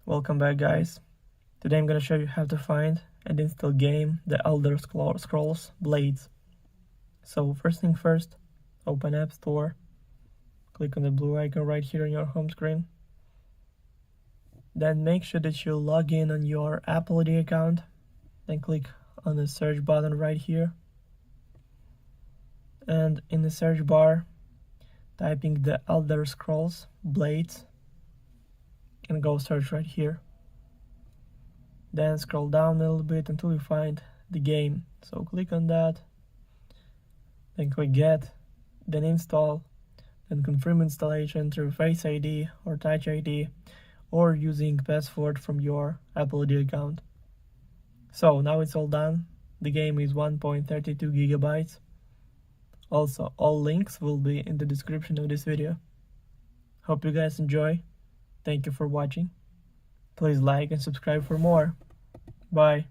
Welcome back, guys. Today I'm gonna show you how to find and install game The Elder Scrolls Blades. So first thing first, open App Store, click on the blue icon right here on your home screen. Then make sure that you log in on your Apple ID account. Then click on the search button right here. And in the search bar, typing The Elder Scrolls Blades and go search right here. Then scroll down a little bit until you find the game. So click on that, then click Get, then Install, then confirm installation through Face ID or Touch ID or using password from your Apple ID account. So now it's all done. The game is 1.32 gigabytes. Also, all links will be in the description of this video. Hope you guys enjoy. Thank you for watching. Please like and subscribe for more. Bye.